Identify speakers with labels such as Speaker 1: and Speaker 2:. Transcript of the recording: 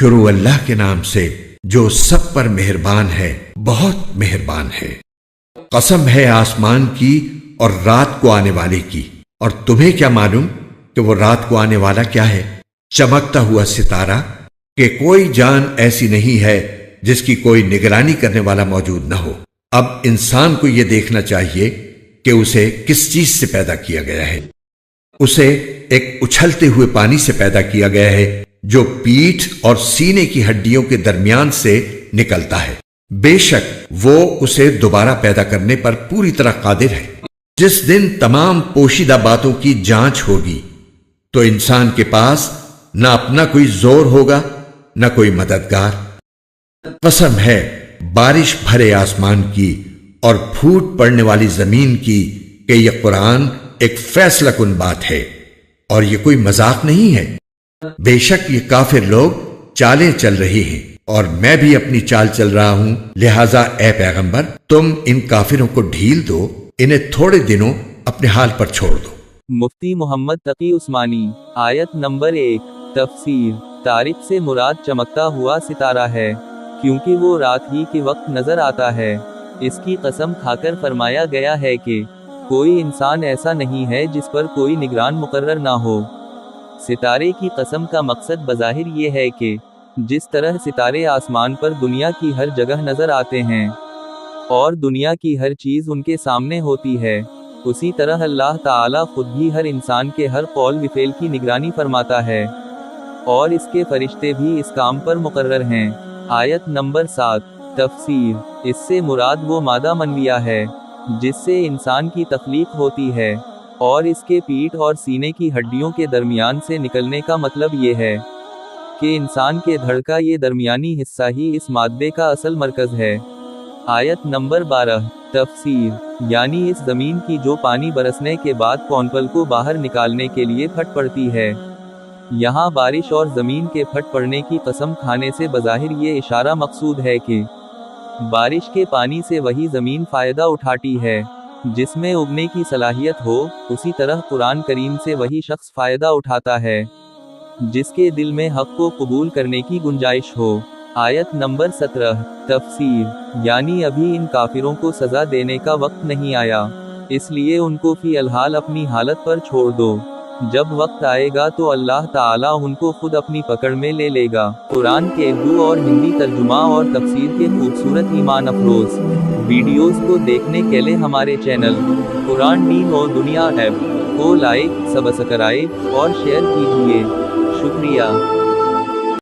Speaker 1: شروع اللہ کے نام سے جو سب پر مہربان ہے، بہت مہربان ہے۔ قسم ہے آسمان کی اور رات کو آنے والے کی، اور تمہیں کیا معلوم کہ وہ رات کو آنے والا کیا ہے؟ چمکتا ہوا ستارہ، کہ کوئی جان ایسی نہیں ہے جس کی کوئی نگرانی کرنے والا موجود نہ ہو۔ اب انسان کو یہ دیکھنا چاہیے کہ اسے کس چیز سے پیدا کیا گیا ہے۔ اسے ایک اچھلتے ہوئے پانی سے پیدا کیا گیا ہے جو پیٹھ اور سینے کی ہڈیوں کے درمیان سے نکلتا ہے۔ بے شک وہ اسے دوبارہ پیدا کرنے پر پوری طرح قادر ہے۔ جس دن تمام پوشیدہ باتوں کی جانچ ہوگی تو انسان کے پاس نہ اپنا کوئی زور ہوگا نہ کوئی مددگار۔ قسم ہے بارش بھرے آسمان کی اور پھوٹ پڑنے والی زمین کی کہ یہ قرآن ایک فیصلہ کن بات ہے اور یہ کوئی مذاق نہیں ہے۔ بے شک یہ کافر لوگ چالیں چل رہے ہیں اور میں بھی اپنی چال چل رہا ہوں، لہٰذا اے پیغمبر تم ان کافروں کو ڈھیل دو، انہیں تھوڑے دنوں اپنے حال پر چھوڑ دو۔
Speaker 2: مفتی محمد تقی عثمانی۔ آیت نمبر 1۔ تفسیر۔ طارق سے مراد چمکتا ہوا ستارہ ہے، کیونکہ وہ رات ہی کے وقت نظر آتا ہے۔ اس کی قسم کھا کر فرمایا گیا ہے کہ کوئی انسان ایسا نہیں ہے جس پر کوئی نگران مقرر نہ ہو۔ ستارے کی قسم کا مقصد بظاہر یہ ہے کہ جس طرح ستارے آسمان پر دنیا کی ہر جگہ نظر آتے ہیں اور دنیا کی ہر چیز ان کے سامنے ہوتی ہے، اسی طرح اللہ تعالیٰ خود بھی ہر انسان کے ہر قول و فعل کی نگرانی فرماتا ہے اور اس کے فرشتے بھی اس کام پر مقرر ہیں۔ آیت نمبر 7۔ تفسیر۔ اس سے مراد وہ مادہ منویہ ہے جس سے انسان کی تخلیق ہوتی ہے، اور اس کے پیٹھ اور سینے کی ہڈیوں کے درمیان سے نکلنے کا مطلب یہ ہے کہ انسان کے دھڑ کا یہ درمیانی حصہ ہی اس مادے کا اصل مرکز ہے۔ آیت نمبر 12۔ تفسیر۔ یعنی اس زمین کی جو پانی برسنے کے بعد کونپل کو باہر نکالنے کے لیے پھٹ پڑتی ہے۔ یہاں بارش اور زمین کے پھٹ پڑنے کی قسم کھانے سے بظاہر یہ اشارہ مقصود ہے کہ بارش کے پانی سے وہی زمین فائدہ اٹھاتی ہے جس میں اگنے کی صلاحیت ہو، اسی طرح قرآن کریم سے وہی شخص فائدہ اٹھاتا ہے جس کے دل میں حق کو قبول کرنے کی گنجائش ہو۔ آیت نمبر 17۔ تفسیر۔ یعنی ابھی ان کافروں کو سزا دینے کا وقت نہیں آیا، اس لیے ان کو فی الحال اپنی حالت پر چھوڑ دو، جب وقت آئے گا تو اللہ تعالیٰ ان کو خود اپنی پکڑ میں لے لے گا۔ قرآن کے اردو اور ہندی ترجمہ اور تفسیر کے خوبصورت ایمان افروز ویڈیوز کو دیکھنے کے لیے ہمارے چینل قرآن دین اور دنیا ایپ کو لائک، سبسکرائب اور شیئر کیجیے۔ شکریہ۔